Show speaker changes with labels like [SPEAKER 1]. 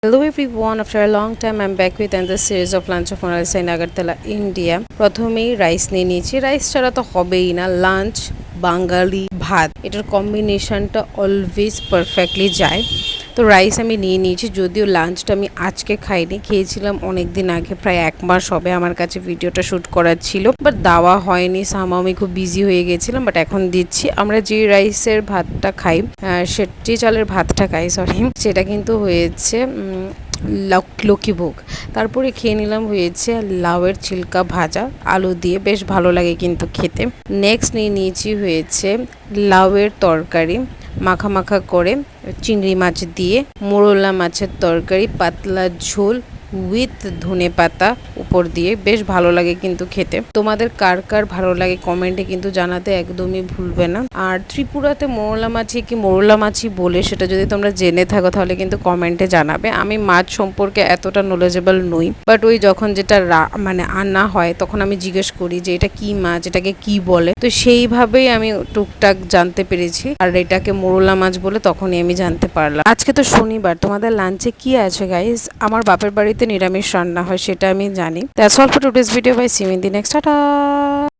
[SPEAKER 1] Hello everyone, after a long time I'm back with another series of lunch of Monalisa in Agartala, India. প্রথমেই rice নিয়ে নিয়েছি। Rice ছাড়া তো হবেই না, লাঞ্চ বাঙালি ভাত এটার কম্বিনেশনটা অলওয়েজ পারফেক্টলি যায়। তো রাইস আমি নিয়ে নিয়েছি, যদিও লাঞ্চটা আমি আজকে খাইনি, খেয়েছিলাম অনেক দিন আগে, প্রায় 1 মাস হবে আমার কাছে ভিডিওটা শ্যুট করার ছিল, বাট দেওয়া হয়নি, সামহাও আমি খুব বিজি হয়ে গেছিলাম, বাট এখন দিচ্ছি। আমরা যে রাইসের ভাতটা খাই, যে চালের ভাতটা খাই সেটা কিন্তু হয়েছে লক্ষ্মীভোগ। তারপরে খেয়ে নিলাম হয়েছে লাউয়ের চিল্কা ভাজা আলু দিয়ে, বেশ ভালো লাগে কিন্তু খেতে। নেক্সট নিয়ে নিয়েছি হয়েছে লাউয়ের তরকারি মাখা মাখা করে চিংড়ি মাছ দিয়ে, মোরলা মাছের তরকারি পাতলা ঝোল উইথ ধনে পাতা উপর দিয়ে, বেশ ভালো লাগে কিন্তু খেতে। তোমাদের কার কার ভালো লাগে কমেন্টে কিন্তু জানাতে একদমই ভুলবে না। আর ত্রিপুরাতে মোরলা মাছি কি মোরলা মাছি বলে, সেটা যদি তোমরা জেনে থাকো তাহলে কিন্তু কমেন্টে জানাবে। আমি মাছ সম্পর্কে এতটা নলেজেবল নই, বাট ওই যখন যেটা মানে আনা হয় তখন আমি জিজ্ঞেস করি যে এটা কি মাছ, এটাকে কি বলে, তো সেইভাবেই আমি টুকটাক জানতে পেরেছি। আর এটাকে মোরলা মাছ বলে তখনই আমি জানতে পারলাম। আজকে তো শনিবার, তোমাদের লাঞ্চে কি আছে গাইস? আমার বাপের বাড়িতে নিরামিষ রান্না হয়, সেটা আমি জানি। That's all for today's video, bye see you in the next. Tata.